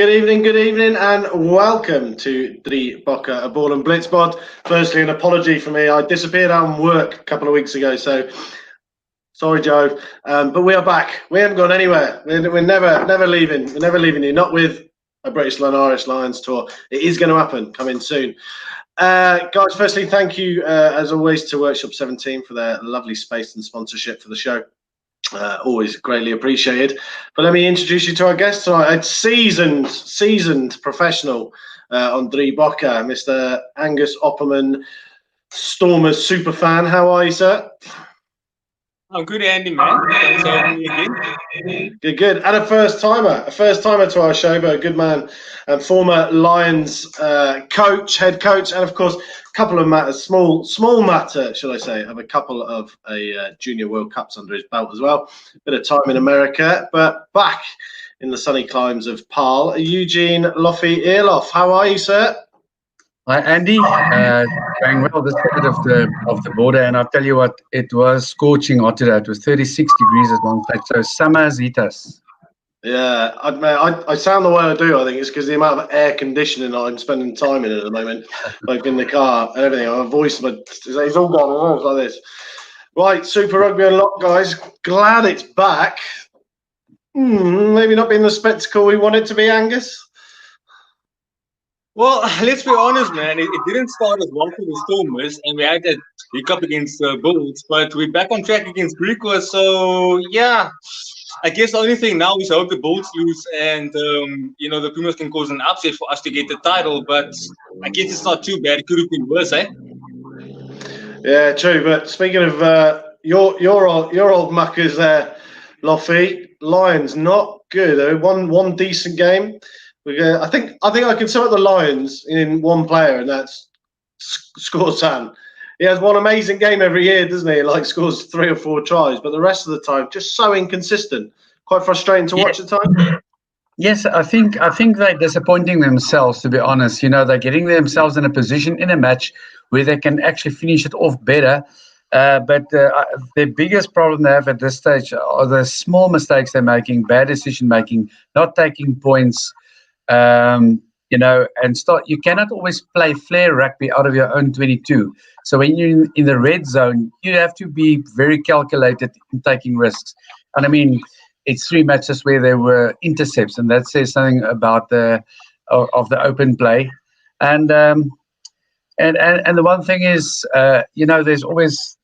Good evening, and welcome to Drie Bokke, a ball and BlitzBOD. Firstly, an apology for me. I disappeared out on work a couple of weeks ago, so sorry, Joe. But we are back. We haven't gone anywhere. We're never leaving. We're never leaving you. Not with a British and Irish Lions tour. It is going to happen. Coming soon. Guys, firstly, thank you, as always, to Workshop 17 for their lovely space and sponsorship for the show. Always greatly appreciated. But let me introduce you to our guest tonight. A seasoned professional on Drie Bokke, Mr. Angus Opperman, Stormers super fan. How are you, sir? I'm good, Andy, man. Thanks for having me again. Good. And a first timer to our show, but a good man and former Lions head coach, and of course, a couple of matters, small matter, shall I say, of a couple of Junior World Cups under his belt as well. Bit of time in America, but back in the sunny climes of Paarl, Eugene, Loffie, Eloff. How are you, sir? Hi, Andy. Going well this side of the border, and I'll tell you what, it was scorching hot today. It was 36 degrees at one stage, so summer has hit us. Yeah, I sound the way I do. I think it's because the amount of air conditioning I'm spending time in at the moment, like in the car and everything. My voice, it's all gone. It's like this. Right, Super Rugby Unlocked, guys. Glad it's back. Maybe not being the spectacle we want it to be, Angus. Well, let's be honest, man. It didn't start as well for the Stormers, and we had that hiccup against the Bulls, but we're back on track against Griquas. So, yeah, I guess the only thing now is hope the Bulls lose and, the Pumas can cause an upset for us to get the title, but I guess it's not too bad. It could have been worse, eh? Yeah, true. But speaking of your old muckers there, Loffie, Lions, not good. One decent game. I think I can sum up the Lions in one player, and that's Scorsan. He has one amazing game every year, doesn't he? Like scores 3 or 4 tries, but the rest of the time just so inconsistent. Quite frustrating to watch at times. Yes, I think they're disappointing themselves, to be honest. They're getting themselves in a position in a match where they can actually finish it off better. But the biggest problem they have at this stage are the small mistakes they're making, bad decision making, not taking points. And you cannot always play flair rugby out of your own 22. So when you're in the red zone, you have to be very calculated in taking risks. And I mean, it's 3 matches where there were intercepts, and that says something about the open play. And the one thing is, there's always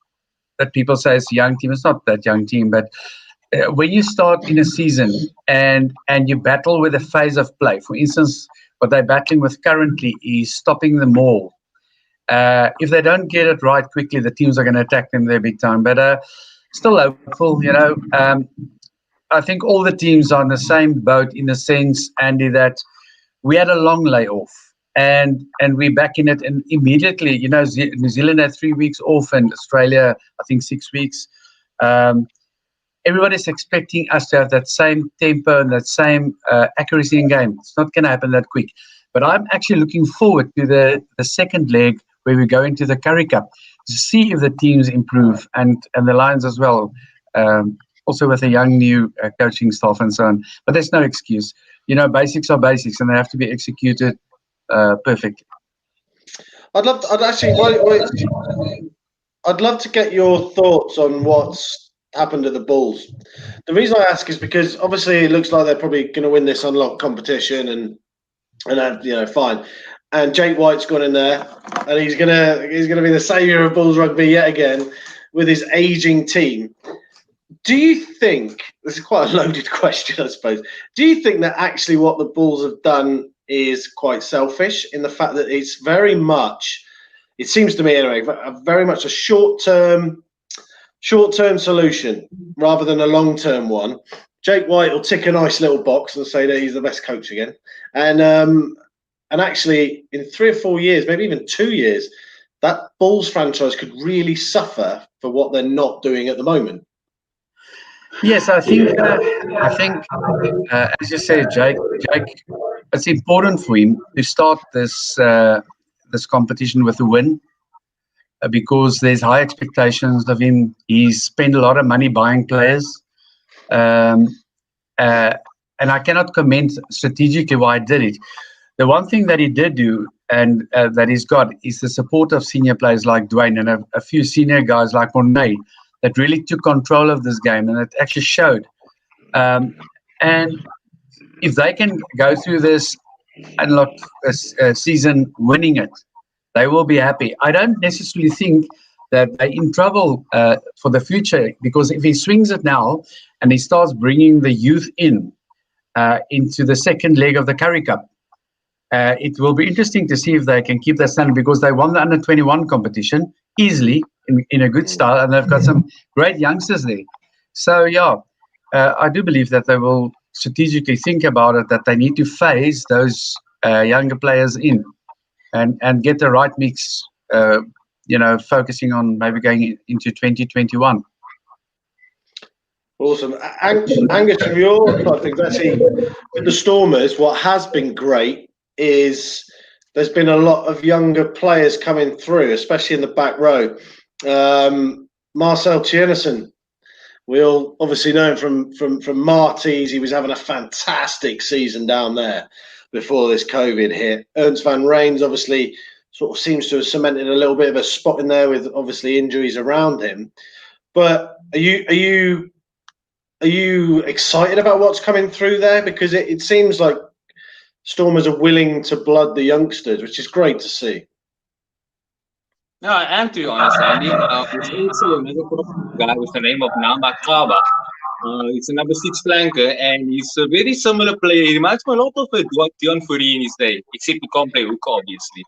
that people say it's a young team. It's not that young team, but when you start in a season and you battle with a phase of play, for instance, what they're battling with currently is stopping the maul. If they don't get it right quickly, the teams are going to attack them there big time. But still hopeful, I think all the teams are in the same boat in the sense, Andy, that we had a long layoff and we're back in it. And immediately, New Zealand had 3 weeks off and Australia, I think 6 weeks. Everybody's expecting us to have that same tempo and that same accuracy in game. It's not going to happen that quick. But I'm actually looking forward to the second leg where we go into the Currie Cup to see if the teams improve and the Lions as well, also with a young new coaching staff and so on. But there's no excuse. Basics are basics and they have to be executed perfectly. I'd love to get your thoughts on what's happened at the Bulls. The reason I ask is because obviously it looks like they're probably going to win this Unlocked competition and fine. And Jake White's gone in there and he's gonna be the saviour of Bulls rugby yet again with his aging team. Do you think, this is quite a loaded question, I suppose, do you think that actually what the Bulls have done is quite selfish in the fact that it's very much, it seems to me anyway, very much a short-term solution rather than a long-term one? Jake White will tick a nice little box and say that he's the best coach again. And actually, in 3 or 4 years, maybe even 2 years, that Bulls franchise could really suffer for what they're not doing at the moment. Yes, I think as you say, Jake, it's important for him to start this competition with a win. Because there's high expectations of him. He's spent a lot of money buying players. and I cannot comment strategically why he did it. The one thing that he did do, and that he's got, is the support of senior players like Dwayne and a few senior guys like Mornay that really took control of this game, and it actually showed. And if they can go through this Unlocked season winning it, they will be happy. I don't necessarily think that they're in trouble for the future, because if he swings it now and he starts bringing the youth into the second leg of the Currie Cup, it will be interesting to see if they can keep that standard, because they won the under-21 competition easily in a good style, and they've got some great youngsters there. So, yeah, I do believe that they will strategically think about it, that they need to phase those younger players in and get the right mix, focusing on maybe going into 2021. Awesome. Angus, from your side of things, actually, with the Stormers, what has been great is there's been a lot of younger players coming through, especially in the back row. Marcel Tjernesen, we all obviously know him from Marty's. He was having a fantastic season down there before this COVID hit. Ernst van Reens obviously sort of seems to have cemented a little bit of a spot in there with obviously injuries around him. But are you excited about what's coming through there? Because it seems like Stormers are willing to blood the youngsters, which is great to see. No, I am, to be honest, Andy. There's also another guy with the name of Nama Kaba. He's a number 6 flanker, and he's a very similar player. He reminds me a lot of Dion Fourie in his day, except he can't play hooker, obviously.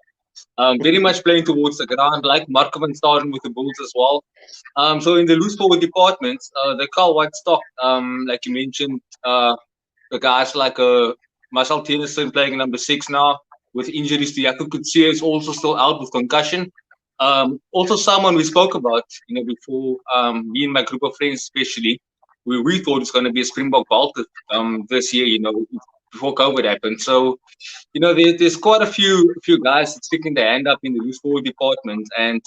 Very much playing towards the ground, like Marco van Staden with the Bulls as well. So in the loose forward department, the Carl White stock, like you mentioned, the guys like Marcel Tjernesen playing number 6 now, with injuries to Jaco Kutsia is also still out with concussion. Also someone we spoke about, before, me and my group of friends especially, we thought it's going to be a Springbok Baltic this year, before COVID happened. So, there's quite a few guys sticking their hand up in the loose forward department. And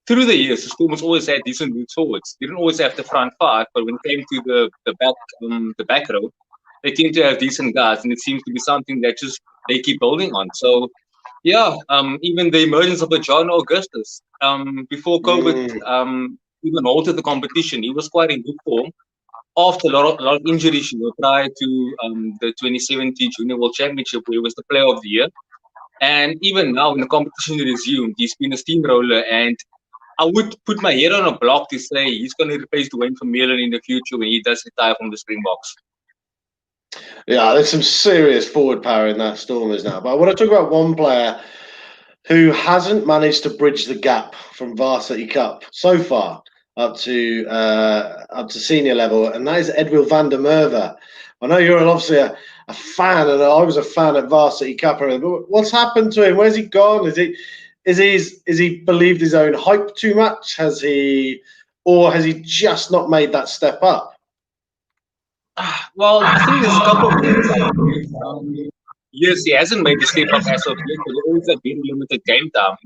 through the years, the Stormers always had decent loose forwards. They didn't always have the front 5, but when it came to the back row, they tend to have decent guys, and it seems to be something that just they keep building on. So, yeah, even the emergence of a John Augustus before COVID even halted the competition, he was quite in good form after a lot of injuries, prior to the 2017 Junior World Championship, where he was the Player of the Year. And even now, when the competition resumed, he's been a steamroller, and I would put my head on a block to say he's going to replace Dwayne Vermeulen in the future when he does retire from the Springboks. Yeah, there's some serious forward power in that Stormers now. But I want to talk about one player who hasn't managed to bridge the gap from Varsity Cup so far up to senior level, and that is Edwin van der Merwe. I know you're obviously a fan, and I was a fan at Varsity Cup. But what's happened to him? Where's he gone? Is he believed his own hype too much? Has he just not made that step up? Well, I think there's a couple of things. Yes, he hasn't made the step up as of yet, but he always had very limited game time.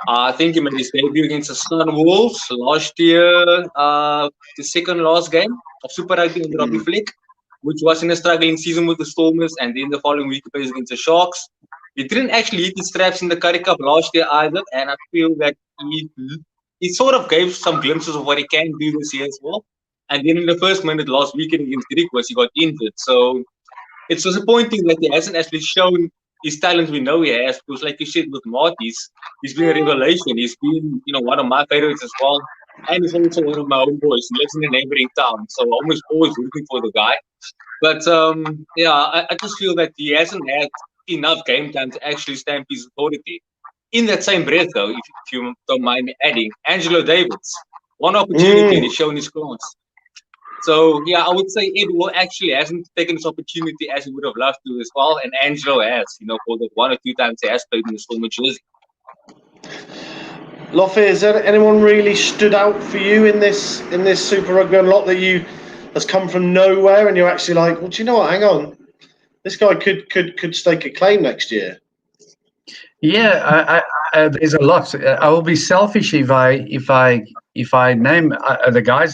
I think he made his debut against the Sun Wolves last year, the second last game of Super Rugby and Rugby Flick, which was in a struggling season with the Stormers, and then the following week he plays against the Sharks. He didn't actually hit his straps in the Currie Cup last year either, and I feel that he sort of gave some glimpses of what he can do this year as well. And then in the first minute last weekend against Greek he got injured. So it's disappointing that he hasn't actually shown his talent we know he has, because like you said with Marty's, he's been a revelation. He's been, one of my favorites as well. And he's also one of my own boys. He lives in a neighboring town, so I'm always rooting for the guy. But I just feel that he hasn't had enough game time to actually stamp his authority. In that same breath, though, if you don't mind me adding, Angelo Davids, one opportunity and he's shown his class. So, I would say Edwin actually hasn't taken this opportunity as he would have loved to as well, and Angelo has, for the 1 or 2 times he has played in the Stormer jersey. Loffie, is there anyone really stood out for you in this Super Rugby Unlocked that's come from nowhere, and you're actually like, well, do you know what? Hang on, this guy could stake a claim next year. Yeah, there's a lot. I will be selfish if I name the guy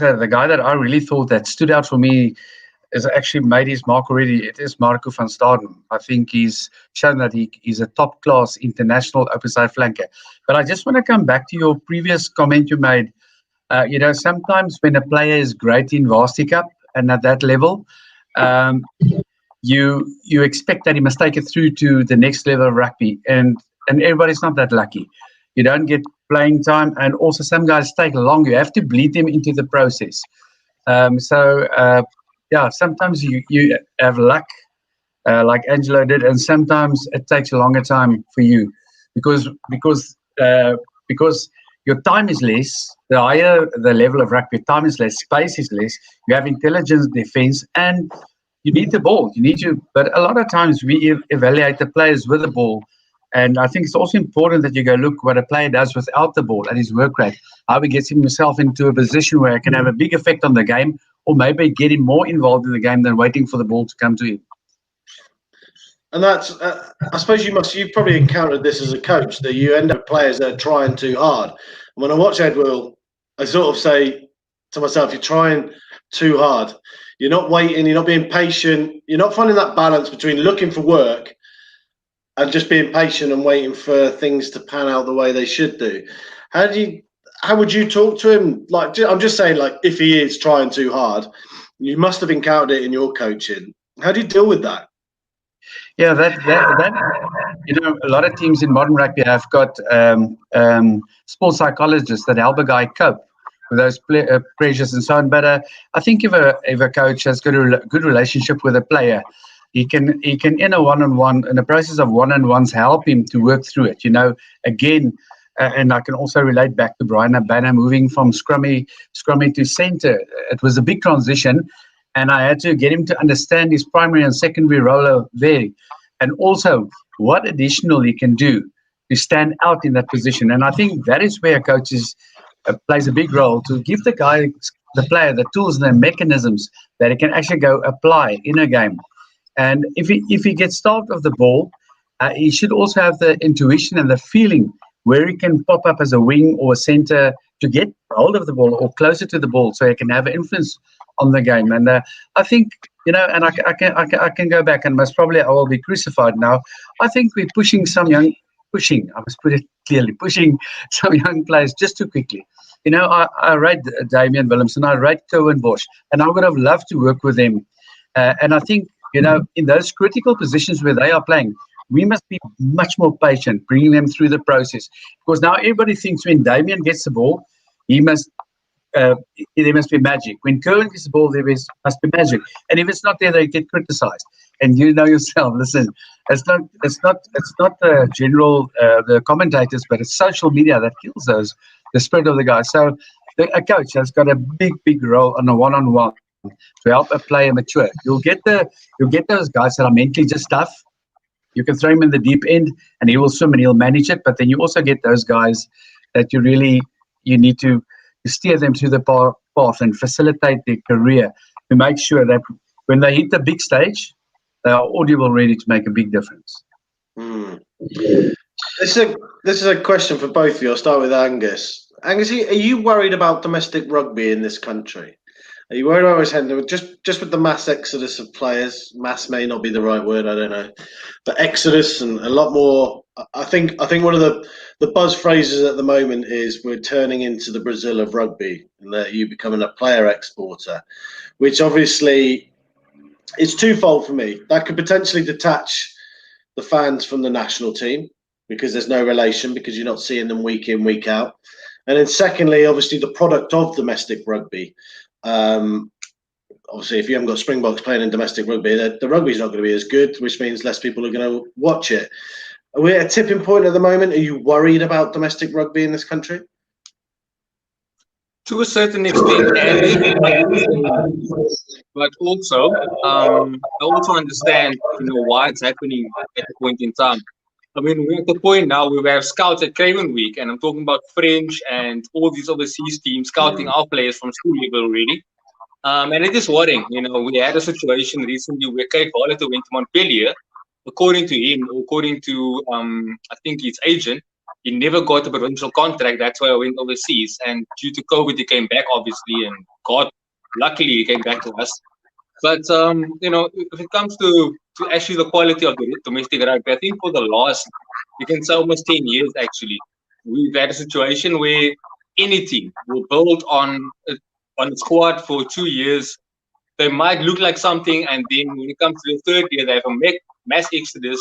that I really thought that stood out for me has actually made his mark already. It is Marco van Staden. I think he's shown that he's a top-class international open side flanker. But I just want to come back to your previous comment you made. Sometimes when a player is great in Varsity Cup and at that level, you expect that he must take it through to the next level of rugby, and everybody's not that lucky. You don't get playing time, and also some guys take long. You have to bleed them into the process. Sometimes you have luck, like Angelo did, and sometimes it takes a longer time for you because your time is less. The higher the level of rugby, time is less, space is less. You have intelligence, defense, and you need the ball. But a lot of times we evaluate the players with the ball. And I think it's also important that you go look what a player does without the ball and his work rate, how he gets himself into a position where it can have a big effect on the game, or maybe get him more involved in the game than waiting for the ball to come to him. And that's, I suppose you've probably encountered this as a coach, that you end up with players that are trying too hard. And when I watch Edwin, I sort of say to myself, you're trying too hard. You're not waiting, you're not being patient, you're not finding that balance between looking for work and just being patient and waiting for things to pan out the way they should do. How would you talk to him? Like, I'm just saying, like, if he is trying too hard, you must have encountered it in your coaching. How do you deal with that? Yeah, that a lot of teams in modern rugby have got sports psychologists that help a guy cope with those pressures and so on. But I think if a coach has got a good relationship with a player, he can in a one-on-one, in the process of one-on-ones, help him to work through it. Again, and I can also relate back to Brian Abana moving from scrummy to centre. It was a big transition, and I had to get him to understand his primary and secondary role there, and also what additional he can do to stand out in that position. And I think that is where coaches plays a big role, to give the player, the tools and the mechanisms that he can actually go apply in a game. And if he gets starved of the ball, he should also have the intuition and the feeling where he can pop up as a wing or a centre to get hold of the ball or closer to the ball, so he can have an influence on the game. And I think, and I can go back, and most probably I will be crucified now. I think we're pushing I must put it clearly, pushing some young players just too quickly. I rate Damian Willemson, I rate Cohen Bosch, and I would have loved to work with them. And I think, in those critical positions where they are playing, we must be much more patient, bringing them through the process. Because now everybody thinks when Damian gets the ball, there must be magic. When Cohen gets the ball, there must be magic. And if it's not there, they get criticized. And you know yourself, listen, it's not the general, the commentators, but it's social media that kills the spirit of the guy. So a coach has got a big role on a one-on-one to help a player mature. You'll get those guys that are mentally just tough. You can throw him in the deep end and he will swim and he'll manage it. But then you also get those guys that you need to steer them through the path and facilitate their career to make sure that when they hit the big stage, they are audible, ready to make a big difference. This is a question for both of you. I'll start with Angus. Angus, are you worried about domestic rugby in this country? Are you worried about what's happening just with the mass exodus of players? Mass may not be the right word, I don't know, but exodus and a lot more. I think one of the buzz phrases at the moment is we're turning into the Brazil of rugby, and that you becoming a player exporter, which obviously is twofold for me. That could potentially detach the fans from the national team because there's no relation, because you're not seeing them week in, week out. And then secondly, obviously the product of domestic rugby. Obviously, if you haven't got Springboks playing in domestic rugby, the rugby's not going to be as good, which means less people are going to watch it. Are we at a tipping point at the moment? Are you worried about domestic rugby in this country? To a certain extent, but also, I also understand, why it's happening at the point in time. I mean, we're at the point now where we have scouts at Craven Week, and I'm talking about French and all these overseas teams scouting our players from school level already. And it is worrying. We had a situation recently where Kate Volleter went to Montpellier. According to him, according to I think his agent, he never got a provincial contract. That's why I went overseas. And due to COVID, he came back, obviously, and luckily he came back to us. But if it comes to actually the quality of the domestic rugby, I think for the last, you can say almost 10 years actually, we've had a situation where any team will build on a squad for 2 years. They might look like something, and then when it comes to the third year, they have a mass exodus.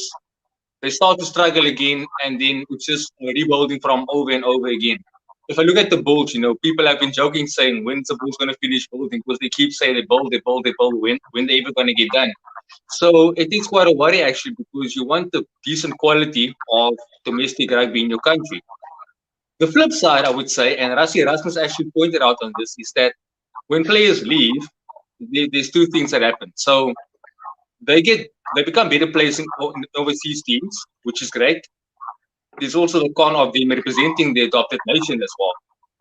They start to struggle again, and then it's just rebuilding from over and over again. If I look at the Bulls, people have been joking saying, when's the Bulls going to finish building? Because they keep saying they build, when they're ever going to get done. So it is quite a worry actually, because you want the decent quality of domestic rugby in your country. The flip side, I would say, and Rasmus actually pointed out on this, is that when players leave, there's two things that happen. So they become better players in overseas teams, which is great. There's also the con of them representing the adopted nation as well.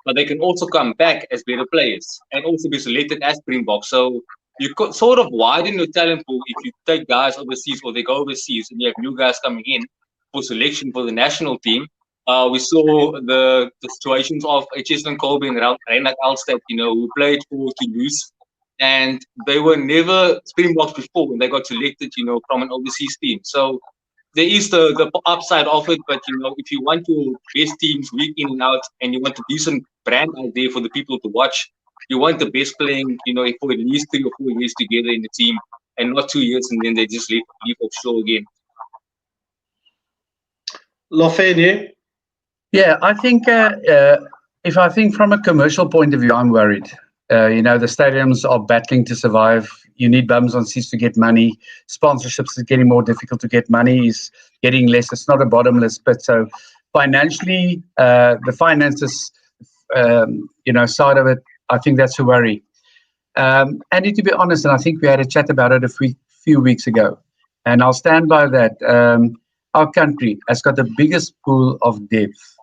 But they can also come back as better players and also be selected as Springboks. So you could sort of widen your talent pool if you take guys overseas, or they go overseas and you have new guys coming in for selection for the national team. We saw the situations of Cheslin Colby and Reinhard Alstad, who played for Toulouse, and they were never Springboks before when they got selected, from an overseas team. So there is the upside of it, but if you want your best teams week in and out, and you want a decent brand out there for the people to watch, you want the best playing, for at least 3 or 4 years together in the team, and not 2 years and then they just leave offshore again. Loffie, Yeah, I think if I think from a commercial point of view, I'm worried. The stadiums are battling to survive. You need bums on seats to get money. Sponsorships is getting more difficult to get. Money is getting less. It's not a bottomless pit. So financially, the finances, side of it, I think that's a worry. And to be honest, and I think we had a chat about it a few weeks ago, and I'll stand by that. Our country has got the biggest pool of depth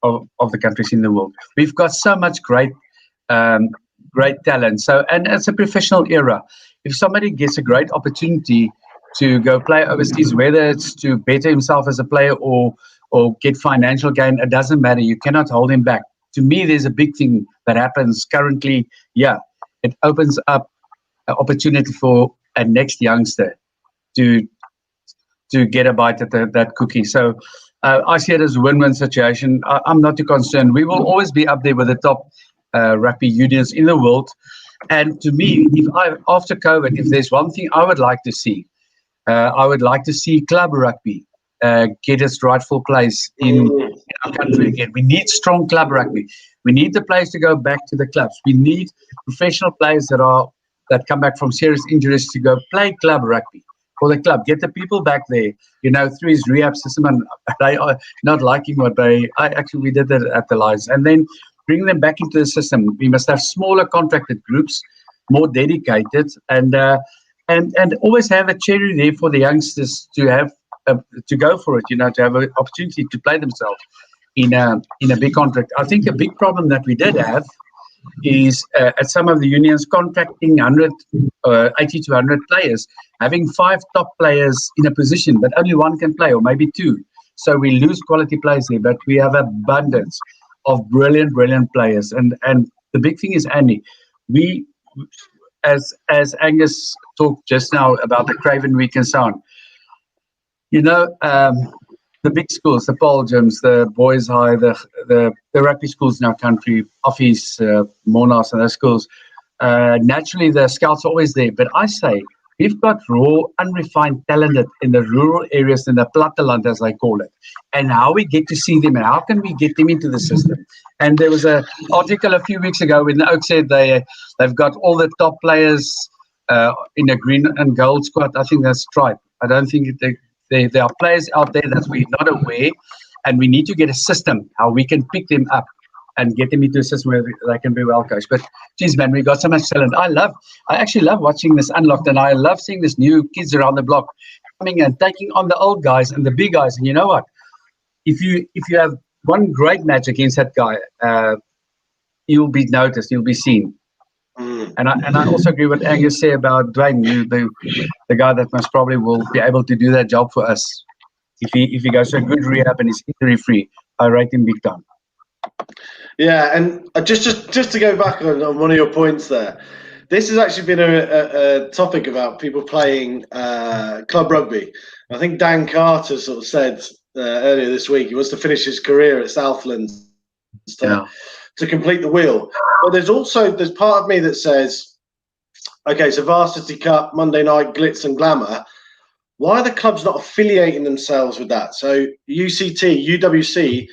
of the countries in the world. We've got so much great talent. So, and it's a professional era. If somebody gets a great opportunity to go play overseas, whether it's to better himself as a player or get financial gain, it doesn't matter. You cannot hold him back. To me, there's a big thing that happens currently. Yeah, it opens up an opportunity for a next youngster to get a bite at that cookie. So I see it as a win-win situation. I'm not too concerned. We will always be up there with the top rugby unions in the world. And to me, after COVID, if there's one thing I would like to see, I would like to see club rugby get its rightful place in our country again. We need strong club rugby. We need the players to go back to the clubs. We need professional players that come back from serious injuries to go play club rugby for the club. Get the people back there, through his rehab system. And they are not liking what we did that at the Lions. And then bring them back into the system. We must have smaller contracted groups, more dedicated, and always have a cherry there for the youngsters to have to go for it. To have an opportunity to play themselves in a big contract. I think a big problem that we did have is at some of the unions contracting 80 to 100 players, having 5 top players in a position, but only 1 can play, or maybe 2. So we lose quality players there, but we have abundance of brilliant players. And the big thing is, Andy, we, as Angus talked just now about the Craven Week and so on, the big schools, the Paul gyms, the Boys High, the rugby schools in our country, Offies, Monash and those schools, naturally the scouts are always there. But I say, we've got raw, unrefined talent in the rural areas, in the platteland, as I call it. And how we get to see them, and how can we get them into the system? And there was an article a few weeks ago when the Oak said they've got all the top players in a green and gold squad. I think that's right. I don't think there are players out there that we're not aware, and we need to get a system how we can pick them up and get them into a system where they can be well coached. But geez, man, we got so much talent. I actually love watching this Unlocked, and I love seeing this new kids around the block coming and taking on the old guys and the big guys. And you know what? If you have one great match against that guy, you'll be noticed, you'll be seen. And I also agree with Angus said about Dwayne, the guy that most probably will be able to do that job for us. If he goes to a good rehab and is injury free, I rate him big time. Yeah, and just to go back on one of your points there, this has actually been a topic about people playing club rugby. I think Dan Carter sort of said earlier this week he wants to finish his career at Southland to complete the wheel. But there's part of me that says, okay, so Varsity Cup, Monday night, glitz and glamour. Why are the clubs not affiliating themselves with that? So UCT, UWC,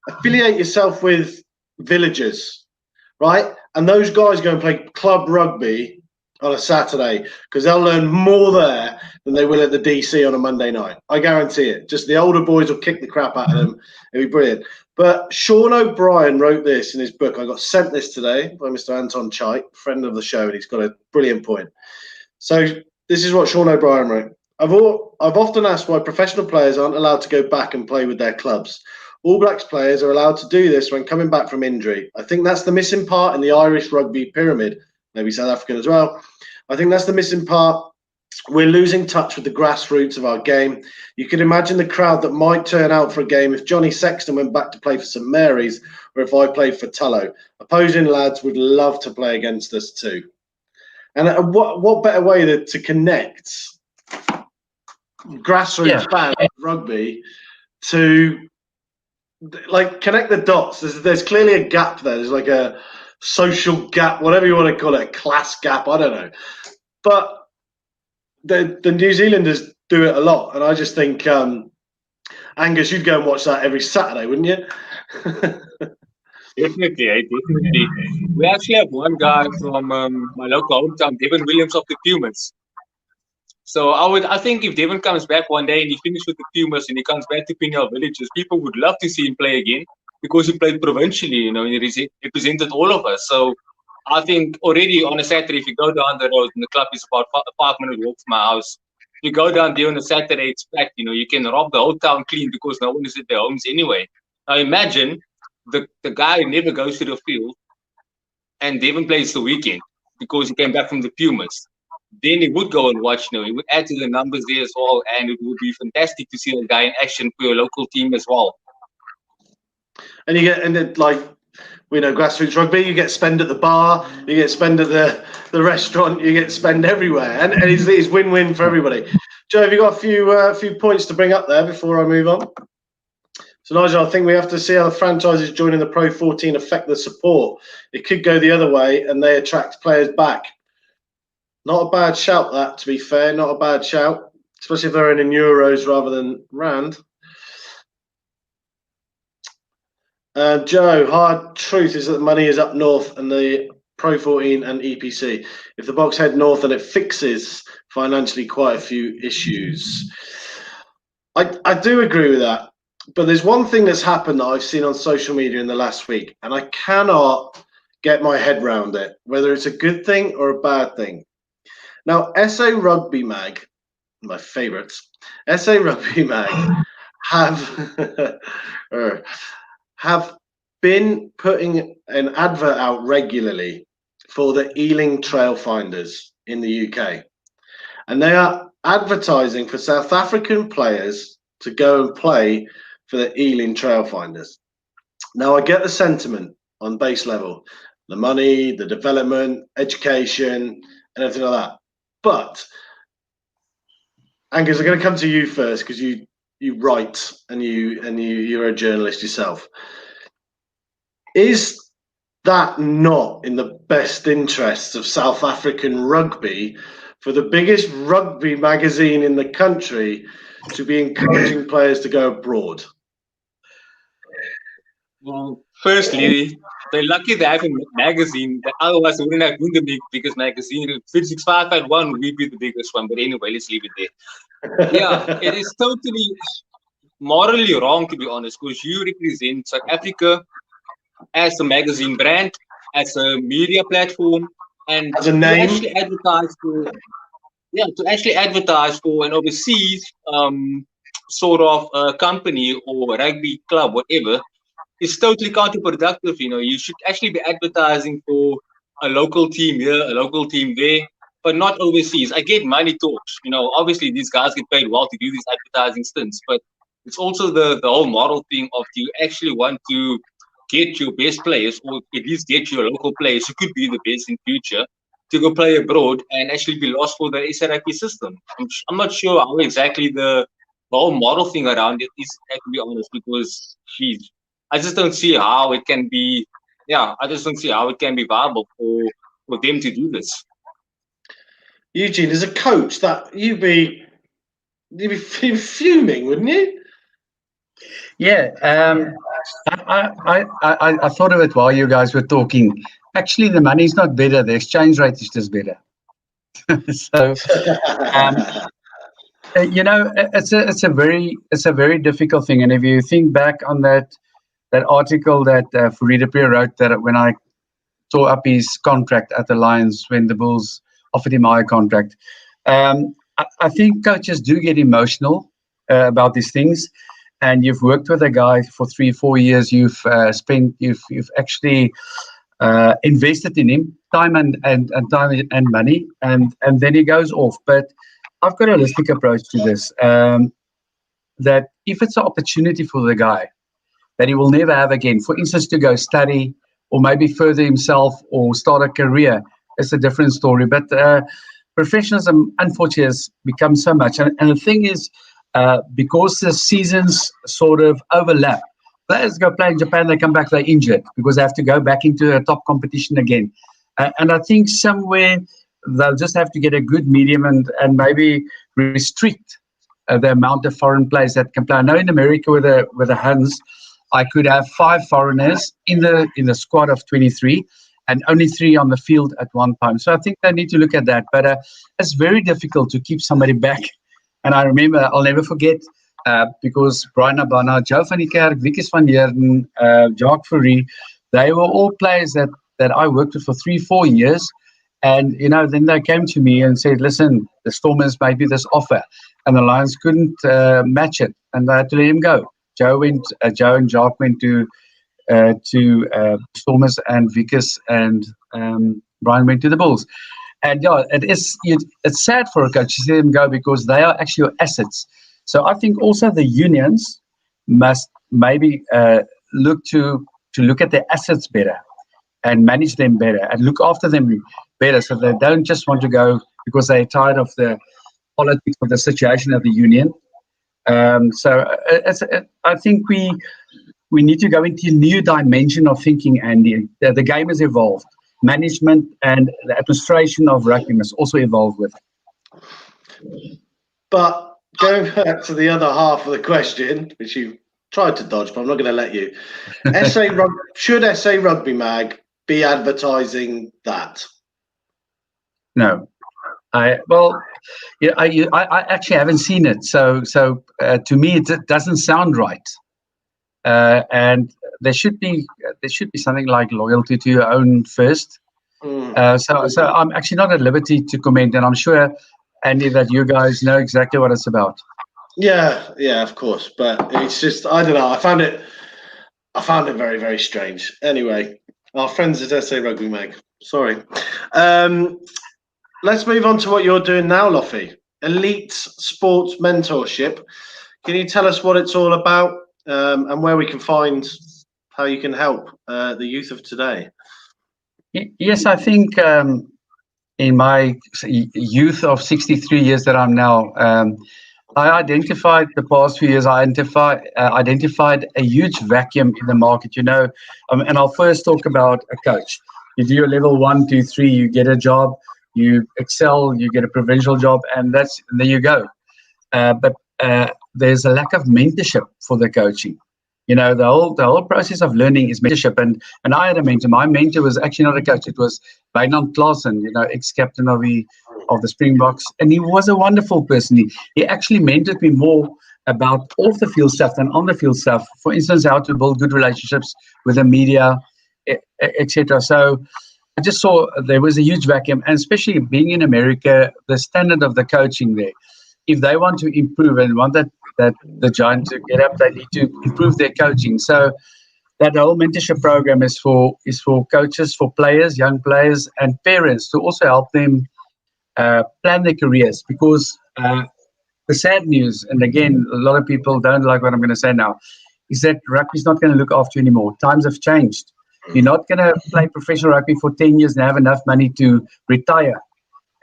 affiliate yourself with villages, right? And those guys go and play club rugby on a Saturday because they'll learn more there than they will at the DC on a Monday night. I guarantee it. Just the older boys will kick the crap out of them. It'll be brilliant. But Sean O'Brien wrote this in his book. I got sent this today by Mr. Anton Chait, friend of the show, and he's got a brilliant point. So this is what Sean O'Brien wrote. I've often asked why professional players aren't allowed to go back and play with their clubs. All Blacks players are allowed to do this when coming back from injury. I think that's the missing part in the Irish rugby pyramid, maybe South African as well. I think that's the missing part. We're losing touch with the grassroots of our game. You can imagine the crowd that might turn out for a game if Johnny Sexton went back to play for St Mary's or if I played for Tullow. Opposing lads would love to play against us too. And what better way to connect grassroots fans of rugby to like connect the dots? There's clearly a gap there. There's like a social gap, whatever you want to call it, a class gap, I don't know. But the New Zealanders do it a lot, and I just think Angus, you'd go and watch that every Saturday, wouldn't you? Definitely. We actually have one guy from my local hometown, Devin Williams of the Pumas. So I think if Devin comes back one day and he finishes with the Pumas and he comes back to Pinyal Villages, people would love to see him play again because he played provincially, and he represented all of us. So I think already on a Saturday, if you go down the road and the club is about a 5-minute walk from my house, if you go down there on a Saturday, it's packed. You can rob the whole town clean because no one is at their homes anyway. Now imagine the guy who never goes to the field and Devin plays the weekend because he came back from the Pumas. Then he would go and watch, he would add to the numbers there as well, and it would be fantastic to see that guy in action for your local team as well. And then we know grassroots rugby, you get spend at the bar, you get spend at the restaurant, you get spend everywhere, and it's win-win for everybody. Joe, have you got a few points to bring up there before I move on? So Nigel, I think we have to see how the franchises joining the Pro 14 affect the support. It could go the other way and they attract players back. Not a bad shout, that, to be fair. Not a bad shout, especially if they're earning euros rather than rand. Joe, hard truth is that the money is up north and the Pro 14 and EPC. If the box head north, then it fixes financially quite a few issues. I do agree with that. But there's one thing that's happened that I've seen on social media in the last week, and I cannot get my head around it, whether it's a good thing or a bad thing. Now, SA Rugby Mag, my favourites, SA Rugby Mag have been putting an advert out regularly for the Ealing Trailfinders in the UK. And they are advertising for South African players to go and play for the Ealing Trailfinders. Now, I get the sentiment on base level, the money, the development, education, and everything like that. But, Angus, I'm going to come to you first because you write and you're a journalist yourself. Is that not in the best interests of South African rugby for the biggest rugby magazine in the country to be encouraging players to go abroad? Well, firstly, they're lucky they have a magazine. Otherwise, they wouldn't have been the biggest magazine. If 365 had one, we'd be the biggest one. But anyway, let's leave it there. Yeah, it is totally morally wrong, to be honest, because you represent South Africa as a magazine brand, as a media platform, and as a name. To actually advertise for an overseas sort of company or rugby club, whatever, is totally counterproductive. You should actually be advertising for a local team here, a local team there, but not overseas. I get money talks. Obviously these guys get paid well to do these advertising stints, but it's also the whole moral thing of, do you actually want to get your best players, or at least get your local players who could be the best in future, to go play abroad and actually be lost for the SA rugby system. I'm not sure how exactly the whole model thing around it is, to be honest, because I just don't see how it can be. Yeah, I just don't see how it can be viable for them to do this. Eugene, as a coach, that you'd be fuming, wouldn't you? Yeah, I thought of it while you guys were talking. Actually, the money's not better; the exchange rate is just better. So, you know, it's a very difficult thing. And if you think back on that article that Fourie wrote, that when I tore up his contract at the Lions when the Bulls offered him a higher contract, I think coaches do get emotional about these things. And you've worked with a guy for 3-4 years. You've actually invested in him, time and time and money, and then he goes off. But I've got a holistic approach to this. That if it's an opportunity for the guy that he will never have again, for instance, to go study or maybe further himself or start a career, it's a different story. But professionalism, unfortunately, has become so much. And the thing is, because the seasons sort of overlap, players go play in Japan, they come back, they're injured because they have to go back into a top competition again. And I think somewhere they'll just have to get a good medium and maybe restrict the amount of foreign players that can play. I know in America with the Huns, I could have 5 foreigners in the squad of 23 and only 3 on the field at one time. So I think they need to look at that. But it's very difficult to keep somebody back. And I remember, I'll never forget, because Brian Abana, Joe van die Kerk, Wiekes van Heerden, Jacques Fourie, they were all players that I worked with for 3-4 years. And, you know, then they came to me and said, listen, the Stormers made me this offer. And the Lions couldn't match it. And they had to let him go. Joe and Jacques went to Stormers, and Wiekes and Brian went to the Bulls. And yeah, it's sad for a coach to see them go because they are actually your assets. So I think also the unions must maybe look at their assets better and manage them better and look after them better, so they don't just want to go because they're tired of the politics of the situation of the union. So I think we need to go into a new dimension of thinking, Andy. The game has evolved. Management and the administration of rugby must also evolve with it. But going back to the other half of the question, which you tried to dodge, but I'm not going to let you. Should SA Rugby Mag be advertising that? No. I actually haven't seen it. So to me, it doesn't sound right. And there should be something like loyalty to your own first. So I'm actually not at liberty to comment, and I'm sure, Andy, that you guys know exactly what it's about. Yeah, of course. But it's just, I don't know. I found it very, very strange. Anyway, our friends at SA Rugby Mag. Sorry. Let's move on to what you're doing now, Loffie. Elite Sport Mentorship. Can you tell us what it's all about? And where we can find how you can help the youth of today. Yes, I think in my youth of 63 years that I'm now, I identified the past few years, I identified a huge vacuum in the market, you know, and I'll first talk about a coach. You do your level 1, 2, 3, you get a job, you excel, you get a provincial job, and there you go. But there's a lack of mentorship for the coaching. You know, the whole process of learning is mentorship. And I had a mentor. My mentor was actually not a coach. It was Wynand Klaasen, you know, ex-captain of the Springboks. And he was a wonderful person. He actually mentored me more about off the field stuff than on the field stuff. For instance, how to build good relationships with the media, etc. So I just saw there was a huge vacuum, and especially being in America, the standard of the coaching there. If they want to improve and want that the Giants to get up, they need to improve their coaching. So that whole mentorship program is for coaches, for players, young players, and parents to also help them plan their careers. Because the sad news, and again, a lot of people don't like what I'm going to say now, is that rugby is not going to look after you anymore. Times have changed. You're not going to play professional rugby for 10 years and have enough money to retire.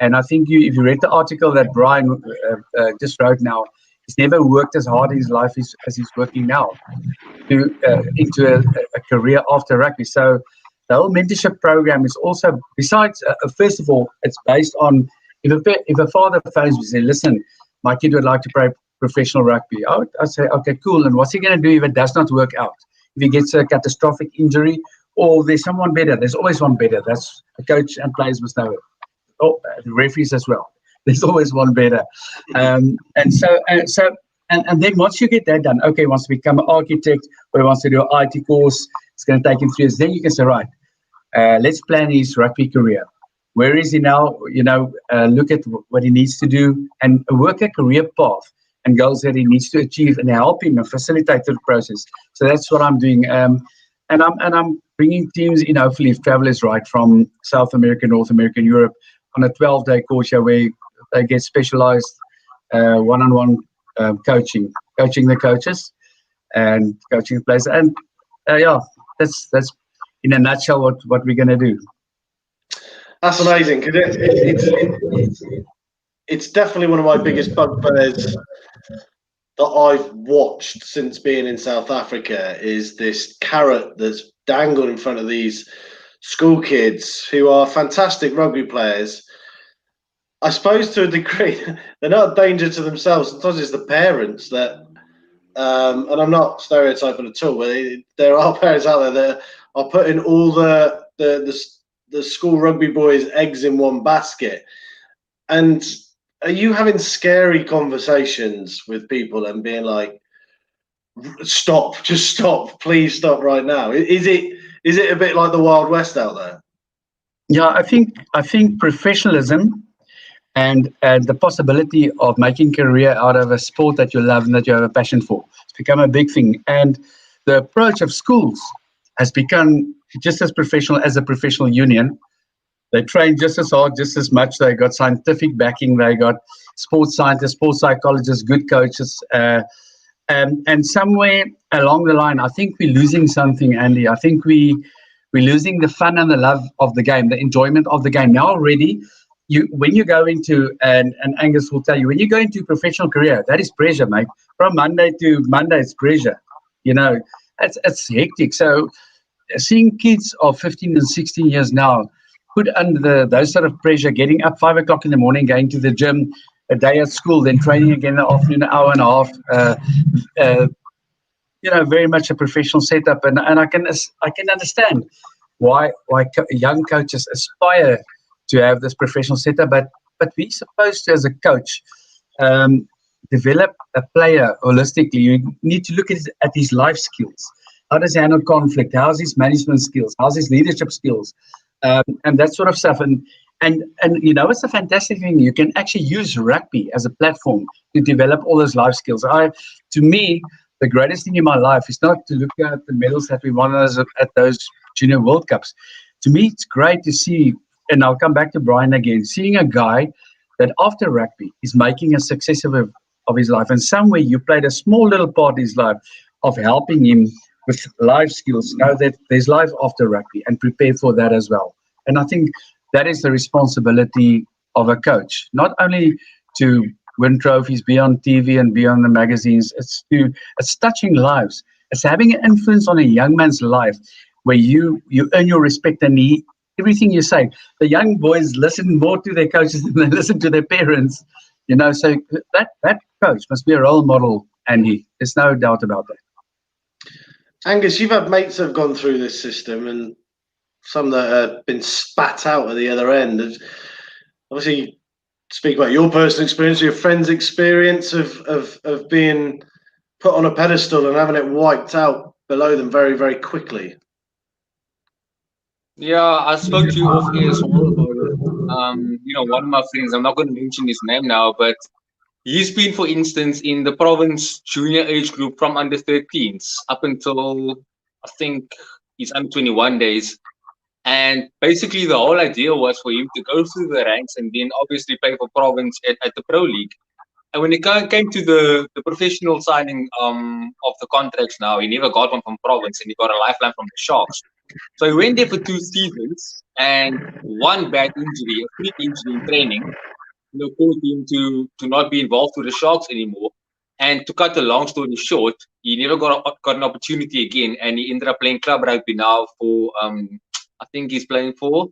And I think if you read the article that Brian just wrote now, he's never worked as hard in his life as he's working now into a career after rugby. So the whole mentorship program is also, besides, first of all, it's based on, if a father phones me and says, listen, my kid would like to play professional rugby, I'd say, okay, cool. And what's he going to do if it does not work out? If he gets a catastrophic injury, or there's someone better, there's always one better. That's the coach and players must know it. Oh, the referees as well. There's always one better. And then once you get that done, okay, wants to become an architect or he wants to do an IT course, it's going to take him 3 years. Then you can say, right, let's plan his rugby career. Where is he now? Look at what he needs to do and work a career path and goals that he needs to achieve and help him and facilitate the process. So that's what I'm doing. And I'm bringing teams in, hopefully, if travel is right, from South America, North America, Europe, on a 12-day course where they get specialized one-on-one coaching the coaches and coaching the players. And that's in a nutshell what we're going to do. That's amazing, because it's definitely one of my biggest bugbears that I've watched since being in South Africa, is this carrot that's dangled in front of these school kids who are fantastic rugby players. I suppose to a degree, they're not a danger to themselves. Sometimes it's the parents that, and I'm not stereotyping at all, but there are parents out there that are putting all the school rugby boys' eggs in one basket. And are you having scary conversations with people and being like, stop, just stop, please stop right now? Is it a bit like the Wild West out there? Yeah, I think professionalism and the possibility of making career out of a sport that you love and that you have a passion for, it's become a big thing. And the approach of schools has become just as professional as a professional union. They train just as hard, just as much. They got scientific backing. They got sports scientists, sports psychologists, good coaches. And somewhere along the line, I think we're losing something, Andy. I think we're losing the fun and the love of the game, the enjoyment of the game. Now already, when you go into, and Angus will tell you, when you go into a professional career, that is pressure, mate. From Monday to Monday, it's pressure. It's hectic. So seeing kids of 15 and 16 years now put under those sort of pressure, getting up 5 o'clock in the morning, going to the gym, a day at school, then training again in the afternoon, an hour and a half, very much a professional setup. And I can understand why young coaches aspire to have this professional setup, but we're supposed to, as a coach, develop a player holistically. You need to look at his life skills. How does he handle conflict? How's his management skills? How's his leadership skills? And that sort of stuff. And it's a fantastic thing. You can actually use rugby as a platform to develop all those life skills. To me, the greatest thing in my life is not to look at the medals that we won at those Junior World Cups. To me, it's great to see, and I'll come back to Brian again, seeing a guy that after rugby is making a success of his life. And somewhere you played a small little part in his life of helping him with life skills, know that there's life after rugby and prepare for that as well. And I think that is the responsibility of a coach, not only to win trophies, be on TV and be on the magazines. It's touching lives. It's having an influence on a young man's life where you earn your respect, and everything you say. The young boys listen more to their coaches than they listen to their parents. So that coach must be a role model, Andy. There's no doubt about that. Angus, you've had mates that have gone through this system and some that have been spat out at the other end. Obviously, speak about your personal experience, your friend's experience of being put on a pedestal and having it wiped out below them very, very quickly. Yeah, I spoke to you off air as well about it. One of my friends, I'm not going to mention his name now, but he's been, for instance, in the province junior age group from under 13s up until, I think, he's under 21 days. And basically the whole idea was for him to go through the ranks and then obviously play for province at the Pro League. And when it came to the professional signing of the contracts now, he never got one from province and he got a lifeline from the Sharks. So he went there for 2 seasons, and one bad injury, a freak injury in training, caused him to not be involved with the Sharks anymore. And to cut the long story short, he never got an opportunity again, and he ended up playing club rugby now for I think he's playing for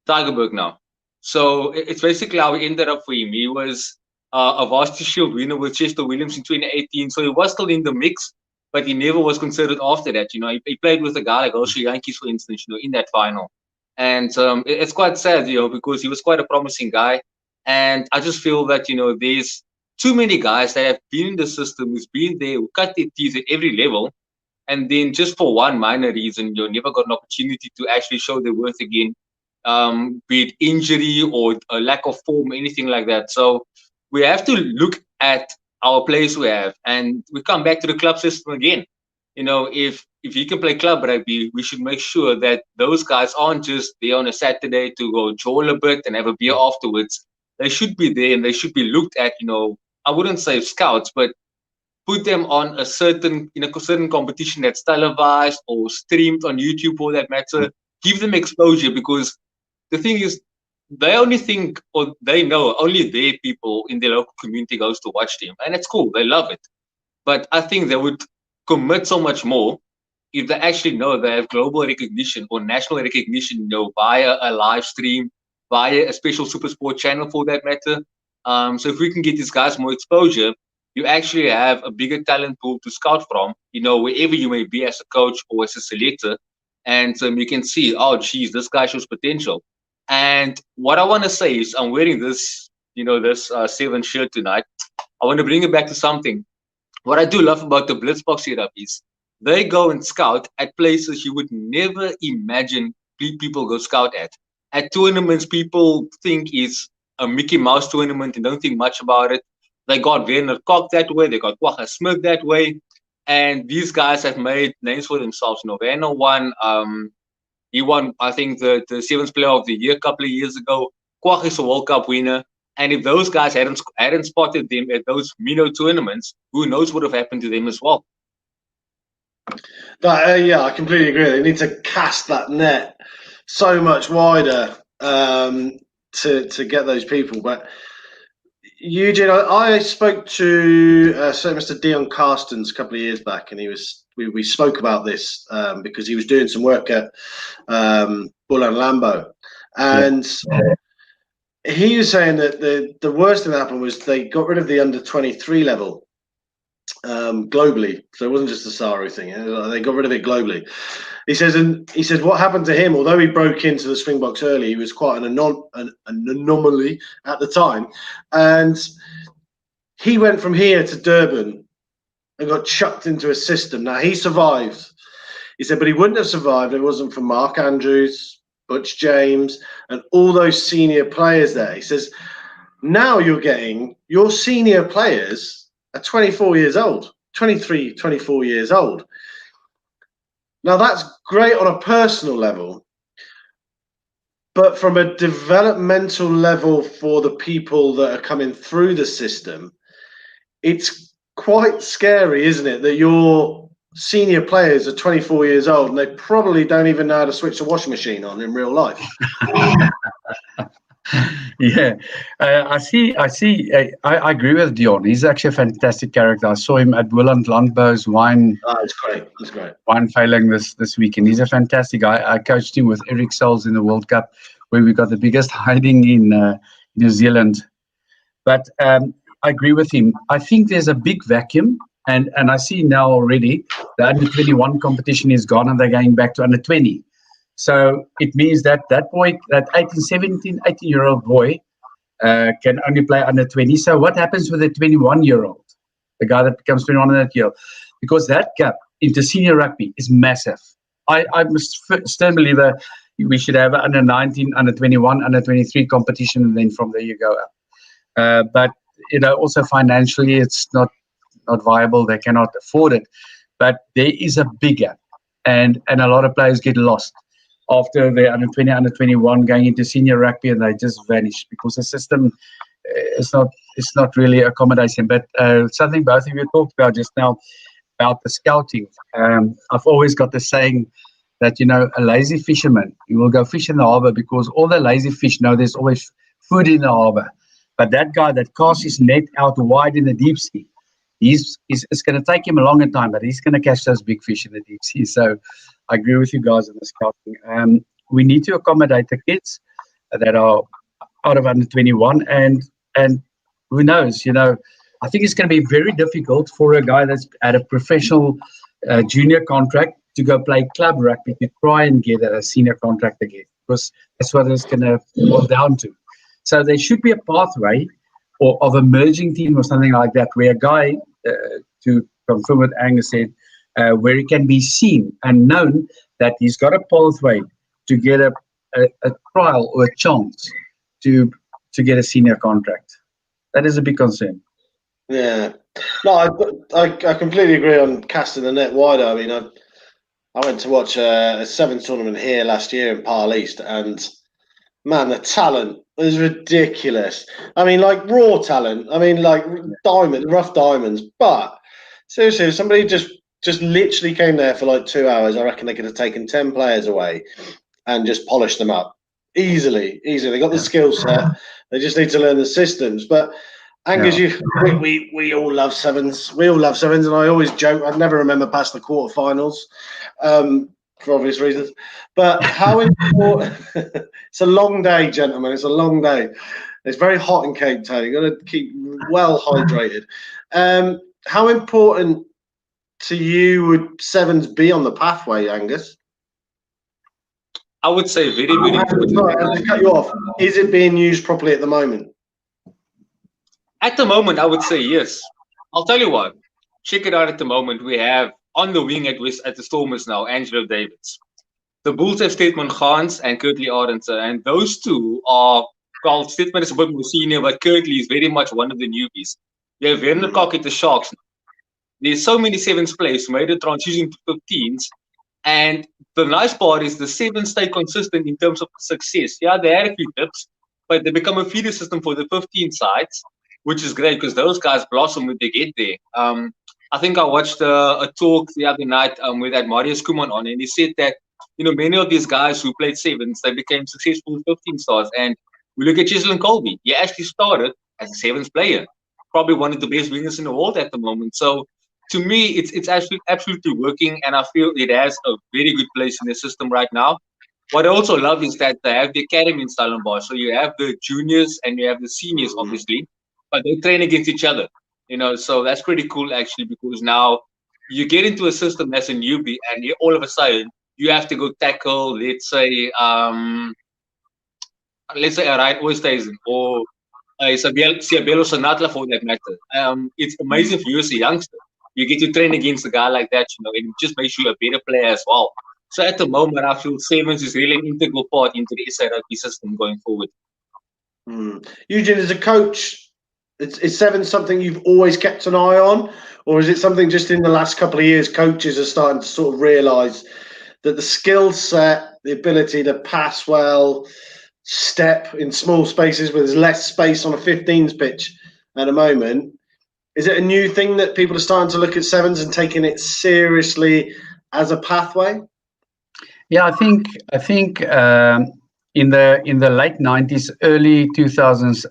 Tygerberg now. So it's basically how it ended up for him. He was a Varsity Shield winner with Chester Williams in 2018, so he was still in the mix, but he never was considered after that. He played with a guy like Osho Yankees, for instance, in that final. And it's quite sad, because he was quite a promising guy. And I just feel that, there's too many guys that have been in the system, who's been there, who cut their teeth at every level, and then just for one minor reason, never got an opportunity to actually show their worth again, be it injury or a lack of form, anything like that. So we have to look at our players we have, and we come back to the club system again. If you can play club rugby, we should make sure that those guys aren't just there on a Saturday to go jowl a bit and have a beer afterwards. They should be there, and they should be looked at, I wouldn't say scouts, but put them on a certain competition that's televised or streamed on YouTube for that matter. Give them exposure, because the thing is, they only think, or they know, only their people in their local community goes to watch them, and it's cool. They love it. But I think they would commit so much more if they actually know they have global recognition or national recognition, via a live stream, via a special super sport channel for that matter. So if we can get these guys more exposure, you actually have a bigger talent pool to scout from, wherever you may be as a coach or as a selector. And you can see, oh, geez, this guy shows potential. And what I want to say is, I'm wearing this, this 7 shirt tonight. I want to bring it back to something. What I do love about the BlitzBOD setup is they go and scout at places you would never imagine people go scout at. At tournaments, people think it's a Mickey Mouse tournament and don't think much about it. They got Werner Kok that way. They got Kwagga Smith that way. And these guys have made names for themselves. Werner won. He won, I think, the 7th Player of the Year a couple of years ago. Kwagga is a World Cup winner. And if those guys hadn't spotted them at those Mino tournaments, who knows what would have happened to them as well. Yeah, I completely agree. They need to cast that net so much wider to get those people. But Eugene, I spoke to Mr. Dion Carstens a couple of years back, and we spoke about this because he was doing some work at Bull and Lambo, and he was saying that the worst thing that happened was they got rid of the under-23 level globally. So it wasn't just the Saru thing; they got rid of it globally. He said what happened to him, although he broke into the Springboks early, he was quite an anomaly at the time. And he went from here to Durban and got chucked into a system. Now, he survived. He said, but he wouldn't have survived if it wasn't for Mark Andrews, Butch James, and all those senior players there. He says, now you're getting your senior players are 24 years old, 23, 24 years old. Now, that's great on a personal level, but from a developmental level for the people that are coming through the system, it's quite scary, isn't it, that your senior players are 24 years old and they probably don't even know how to switch the washing machine on in real life. Yeah, I see. I agree with Dion. He's actually a fantastic character. I saw him at Willand Landbouw's wine. Oh, it's great. It's great. Wine failing this weekend. He's a fantastic guy. I coached him with Eric Sells in the World Cup, where we got the biggest hiding in New Zealand. But I agree with him. I think there's a big vacuum, and I see now already the under-21 competition is gone, and they're going back to under-20. So it means that boy, that 18-year-old boy, can only play under 20. So what happens with the 21-year-old, the guy that becomes 21 in that year? Because that gap into senior rugby is massive. I'm a stern believer we should have under 19, under 21, under 23 competition, and then from there you go up. But also financially, it's not viable. They cannot afford it. But there is a big gap, and a lot of players get lost after they're under 20, under 21, going into senior rugby, and they just vanish because the system is not really accommodating. But something both of you talked about just now about the scouting. I've always got the saying, that, a lazy fisherman, he will go fish in the harbor because all the lazy fish know there's always food in the harbor. But that guy that casts his net out wide in the deep sea, it's going to take him a longer time, but he's going to catch those big fish in the deep sea. So I agree with you guys on the scouting. We need to accommodate the kids that are out of under 21, and who knows, I think it's going to be very difficult for a guy that's at a professional junior contract to go play club rugby to try and get a senior contract again, because that's what it's going to boil down to. So there should be a pathway of a merging team or something like that, where a guy, to confirm what Angus said, where he can be seen and known that he's got a pathway to get a trial or a chance to get a senior contract. That is a big concern. Yeah, no, I completely agree on casting the net wider. I mean, I went to watch a sevens tournament here last year in Pal East, and man, the talent was ridiculous. I mean, like raw talent. I mean, like rough diamonds. But seriously, if somebody just literally came there for like 2 hours, I reckon they could have taken 10 players away and just polished them up easily. They got the skill set. They just need to learn the systems. But Angus, we all love sevens. We all love sevens, and I always joke I'd never remember past the quarterfinals, for obvious reasons. But how important? It's a long day, gentlemen. It's a long day. It's very hot in Cape Town. You've got to keep well hydrated. How important to you would sevens be on the pathway, Angus? I would say very, very important. Sorry, I'll just cut you off. Is it being used properly at the moment? At the moment, I would say yes. I'll tell you what. Check it out at the moment. We have on the wing at the Stormers now, Angelo Davids. The Bulls have Staden Gans and Kirtley Arendse, and those two are, well, Staden is a bit more senior, but Kirtley is very much one of the newbies. You have Werner Kok at the Sharks. There's so many sevens players who made a transition to 15s, and the nice part is the sevens stay consistent in terms of success. Yeah, they had a few dips, but they become a feeder system for the 15 sides, which is great because those guys blossom when they get there. I think I watched a talk the other night with that Marius Kuman on, and he said that, many of these guys who played sevens, they became successful 15 stars. And we look at Cheslin Colby. He actually started as a sevens player, probably one of the best wingers in the world at the moment. So to me, it's actually absolutely working, and I feel it has a very good place in the system right now. What I also love is that they have the academy in Stellenbosch. So you have the juniors and you have the seniors, obviously, but they train against each other. So that's pretty cool actually, because now you get into a system as a newbie, and all of a sudden you have to go tackle, let's say a Ryan Oosthuizen or a Siabelo Sanatla for that matter. It's amazing for you as a youngster. You get to train against a guy like that, and it just makes you a better player as well. So at the moment, I feel sevens is really an integral part into the SA rugby system going forward. Eugene, as a coach, is sevens something you've always kept an eye on, or is it something just in the last couple of years coaches are starting to sort of realise that the skill set, the ability to pass well, step in small spaces where there's less space on a 15s pitch at the moment, is it a new thing that people are starting to look at sevens and taking it seriously as a pathway? Yeah, I think in the late 90s, early 2000s,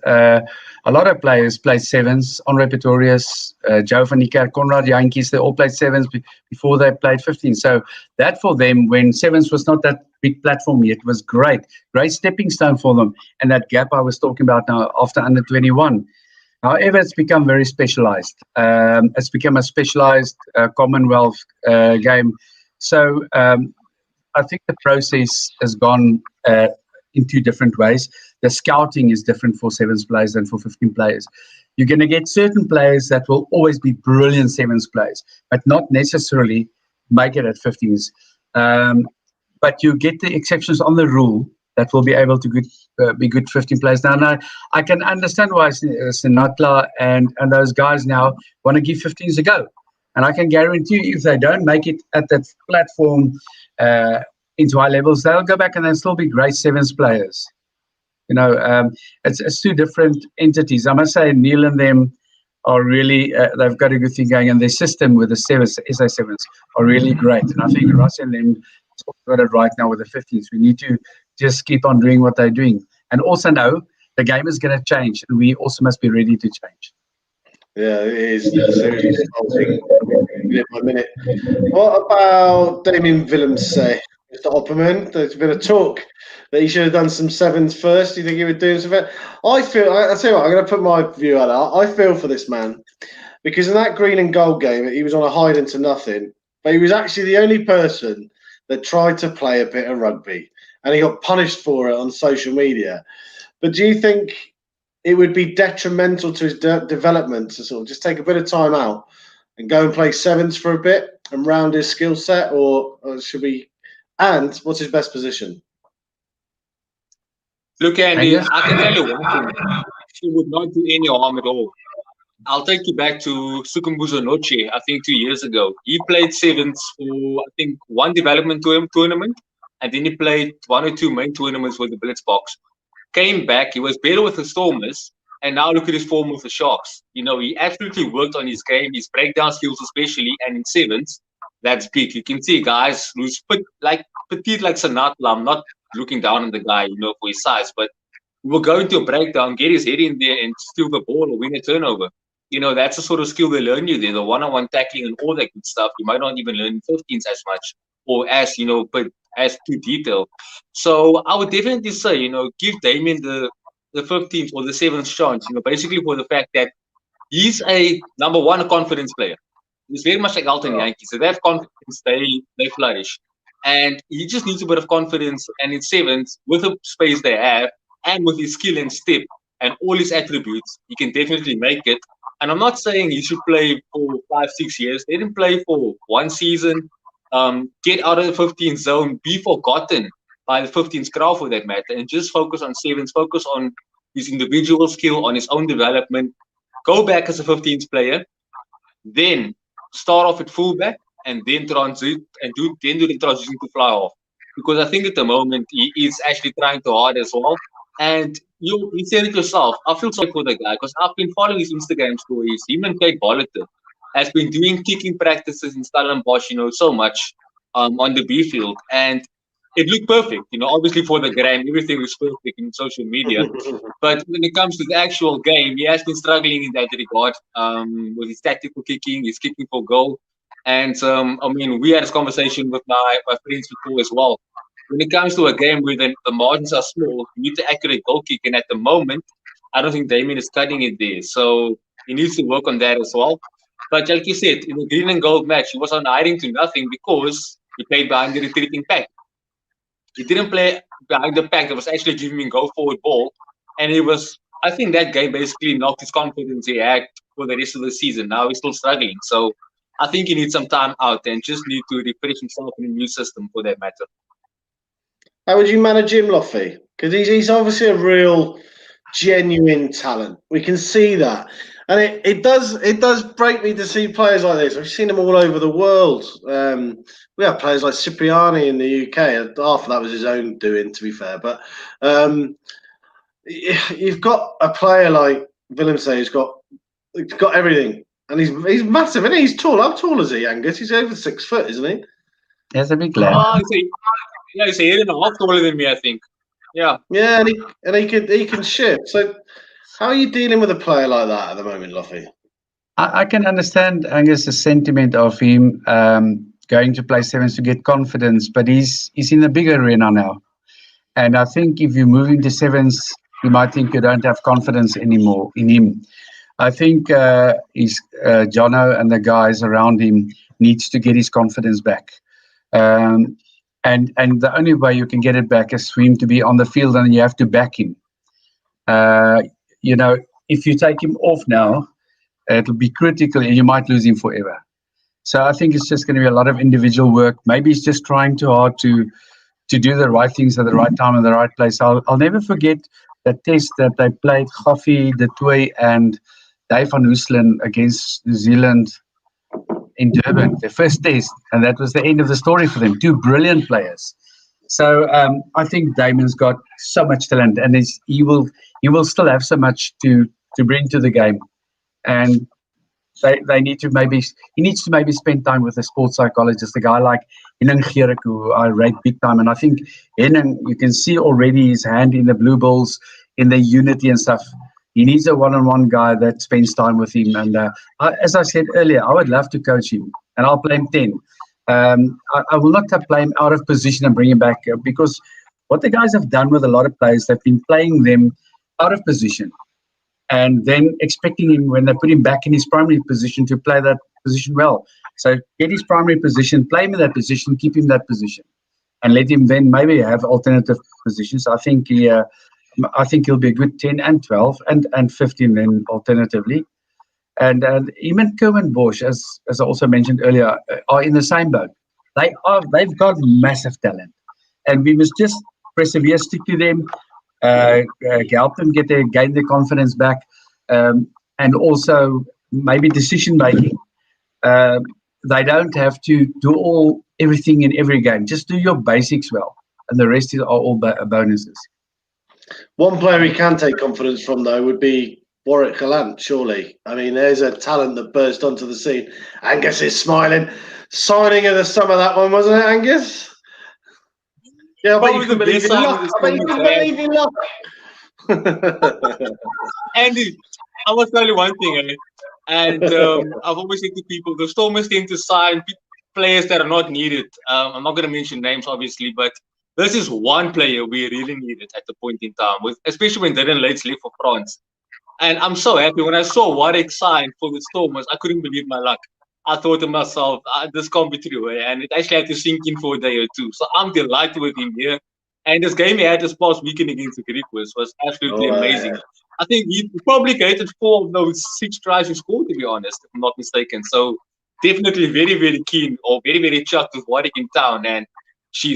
a lot of players played sevens. Andre Pretorius, Joe van Niekerk, Conrad Jantjies, they all played sevens before they played 15. So that for them, when sevens was not that big platform yet, was great stepping stone for them. And that gap I was talking about now after under 21. However, it's become very specialized. It's become a specialized Commonwealth game. So I think the process has gone in two different ways. The scouting is different for sevens players than for 15 players. You're going to get certain players that will always be brilliant sevens players, but not necessarily make it at 15s. But you get the exceptions on the rule that will be able to be good 15 players. Now, I can understand why Sinatla and those guys now want to give 15s a go. And I can guarantee you, if they don't make it at that platform into high levels, they'll go back and they'll still be great sevens players. It's two different entities. I must say, Neil and them are really, they've got a good thing going, and their system with the sevens, SA sevens, are really great. And I think Russ and them got it right now with the 15s. We need to just keep on doing what they're doing. And also know the game is going to change, and we also must be ready to change. Yeah, it is seriously starting minute by minute. What about Damien Willemse, Mr. Opperman? There's been a talk that he should have done some sevens first. Do you think he would do something? I feel, I'll tell you what, I'm going to put my view out. I feel for this man because in that green and gold game, he was on a hide into nothing, but he was actually the only person that tried to play a bit of rugby, and he got punished for it on social media. But do you think it would be detrimental to his development to sort of just take a bit of time out and go and play sevens for a bit and round his skill set, or should we? And what's his best position? Look, Andy, I can tell you one thing. She would not do any harm at all. I'll take you back to Sukumbuzo Noche, I think 2 years ago. He played sevens for, I think, one development tournament, and then he played 1 or 2 main tournaments with the BlitzBOD. Came back, he was better with the Stormers, and now look at his form with the Sharks. You know, he absolutely worked on his game, his breakdown skills especially, and in sevens, that's big. You can see guys who's petite like Sanatla. I'm not looking down on the guy, you know, for his size, but he will go into a breakdown, get his head in there and steal the ball or win a turnover. You know, that's the sort of skill they learn you there, the one-on-one tackling and all that good stuff. You might not even learn 15s as much or as, you know, but as too detailed. So I would definitely say, you know, give Damien the 15th or the 7th chance, you know, basically for the fact that he's a number one confidence player. He's very much like Alton Yankees. So they have confidence, they flourish. And he just needs a bit of confidence, and in sevens, with the space they have, and with his skill and step and all his attributes, he can definitely make it. And I'm not saying he should play for 5-6 years. Let him play for 1 season, get out of the 15th zone, be forgotten by the 15th crowd for that matter, and just focus on sevens, focus on his individual skill, on his own development, go back as a 15th player, then start off at fullback, and then transit and do the transition to fly off. Because I think at the moment he is actually trying too hard as well. And you said it yourself. I feel sorry for the guy because I've been following his Instagram stories. Him and Kate Bolleter has been doing kicking practices in Stellenbosch, you know, so much on the B field, and it looked perfect. You know, obviously for the gram, everything was perfect in social media. But when it comes to the actual game, he has been struggling in that regard with his tactical kicking, his kicking for goal. And I mean, we had this conversation with my friends before as well. When it comes to a game where the margins are small, you need to accurate goal kick. And at the moment, I don't think Damien is cutting it there. So he needs to work on that as well. But like you said, in the green and gold match, he was on hiding to nothing because he played behind the retreating pack. He didn't play behind the pack that was actually giving him go forward ball. And he was, I think that game basically knocked his confidence he had for the rest of the season. Now he's still struggling. So I think he needs some time out and just need to refresh himself in a new system for that matter. How would you manage him, Loffie? Because he's obviously a real, genuine talent. We can see that. And it does break me to see players like this. I've seen them all over the world. We have players like Cipriani in the UK. Half of that was his own doing, to be fair. But you've got a player like Willemse who's got everything. And he's massive, isn't he? He's tall. How tall is he, Angus? He's over 6 foot, isn't he? He's a big lad. He's a year and a half taller than me, I think. Yeah. Yeah, and he can shift. So how are you dealing with a player like that at the moment, Loffie? I can understand Angus's sentiment of him going to play sevens to get confidence, but he's in a bigger arena now. And I think if you move into sevens, you might think you don't have confidence anymore in him. I think Jono and the guys around him needs to get his confidence back. And the only way you can get it back is for him to be on the field, and you have to back him. You know, if you take him off now, it'll be critical and you might lose him forever. So I think it's just going to be a lot of individual work. Maybe he's just trying too hard to do the right things at the right time in the right place. I'll never forget the test that they played, Loffie, De Toey and Dave van Hoeselen against New Zealand in Durban, their first test, and that was the end of the story for them. 2 brilliant players. So I think Damien's got so much talent, and he will still have so much to bring to the game. And they need to maybe, he needs to maybe spend time with a sports psychologist, a guy like Henning Gierik, who I rate big time. And I think Henning, you can see already his hand in the blue balls, in the unity and stuff. He needs a one-on-one guy that spends time with him. And as I said earlier, I would love to coach him, and I'll play him 10. I will not play him out of position and bring him back, because what the guys have done with a lot of players, they've been playing them out of position and then expecting him, when they put him back in his primary position, to play that position well. So get his primary position, play him in that position, keep him in that position, and let him then maybe have alternative positions. I think he'll be a good 10 and 12 and 15 then alternatively. And even Kerwin Bosch, as I also mentioned earlier, are in the same boat. They've got massive talent, and we must just persevere, stick to them, help them gain their confidence back, and also maybe decision making. They don't have to do everything in every game. Just do your basics well, and the rest are all bonuses. One player we can take confidence from, though, would be Warwick Gallant, surely. I mean, there's a talent that burst onto the scene. Angus is smiling. Signing of the summer, that one, wasn't it, Angus? Yeah, I bet you can believe in luck. I bet you can believe in luck. Andy, I must tell you one thing, and I've always said to people, the Stormers tend to sign players that are not needed. I'm not going to mention names, obviously, but this is one player we really needed at the point in time, especially when Dylan Leitz left for France. And I'm so happy when I saw Warwick signed for the Stormers. I couldn't believe my luck. I thought to myself, this can't be true, and it actually had to sink in for a day or two. So I'm delighted with him here. And this game he had this past weekend against the Greek was absolutely amazing. I think he probably created 4 of those 6 tries he scored, to be honest, if I'm not mistaken. So definitely very, very keen, or very, very chuffed with Warwick in town. And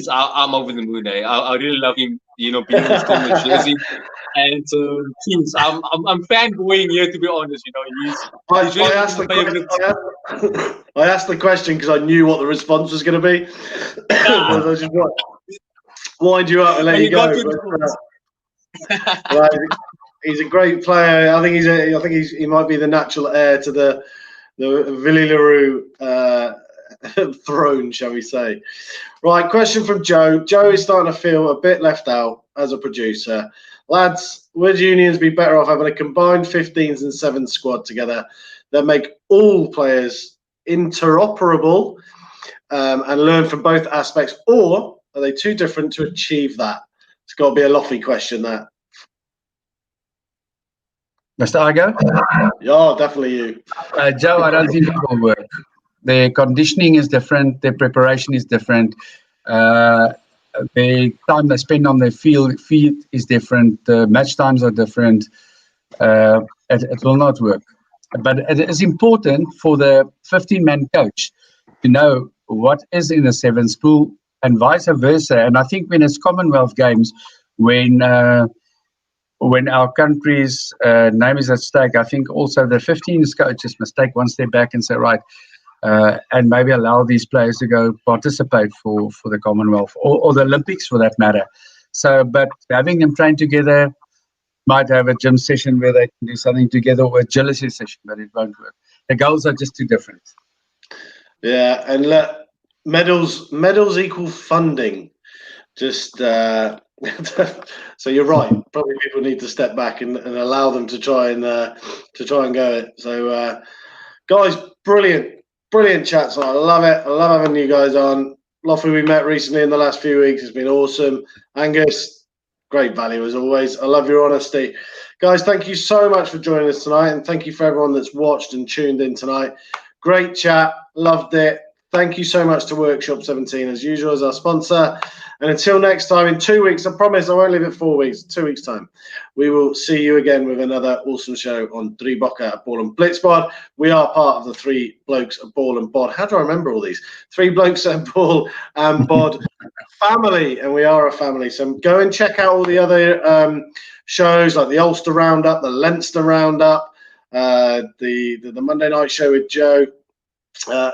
I'm over the moon. I really love him, being in the Stormers jersey. And I'm fanboying here, to be honest. He's really I asked the question because I knew what the response was going to be. I just wind you up and let you go. He's a great player. I think he might be the natural heir to the Villy Leroux throne, shall we say. Right, question from Joe. Joe is starting to feel a bit left out as a producer. Lads, would unions be better off having a combined 15s and 7 squad together that make all players interoperable and learn from both aspects, or are they too different to achieve that? It's got to be a Loffie question, that. Mr. Argo? Yeah, definitely you. Joe, I don't think it will work. Their conditioning is different. Their preparation is different. The time they spend on their field is different. The match times are different. It will not work. But it is important for the 15-man coach to know what is in the 7th pool and vice versa. And I think when it's Commonwealth Games, when our country's name is at stake, I think also the 15s coaches must take one step back and say, right, and maybe allow these players to go participate for the Commonwealth or the Olympics for that matter. So, but having them train together, might have a gym session where they can do something together, or agility session, but it won't work. The goals are just too different. Yeah, and medals equal funding. Just so you're right. Probably people need to step back and allow them to try and go it. So, guys, brilliant chats. I love it. I love having you guys on. Loffie, we met recently in the last few weeks. It's been awesome. Angus, great value as always. I love your honesty. Guys, thank you so much for joining us tonight, and thank you for everyone that's watched and tuned in tonight. Great chat. Loved it. Thank you so much to Workshop 17 as usual as our sponsor. And until next time, in 2 weeks, I promise I won't leave it 4 weeks, 2 weeks time, we will see you again with another awesome show on Drie Bokke at Ball and BlitzBOD. We are part of the Three Blokes at Ball and Bod. How do I remember all these? Three Blokes at Ball and Bod family, and we are a family. So go and check out all the other shows like the Ulster Roundup, the Leinster Roundup, the Monday night show with Joe.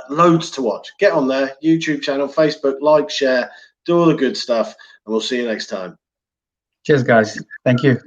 Loads to watch. Get on there, YouTube channel, Facebook, like, share, do all the good stuff, and we'll see you next time. Cheers, guys. Thank you.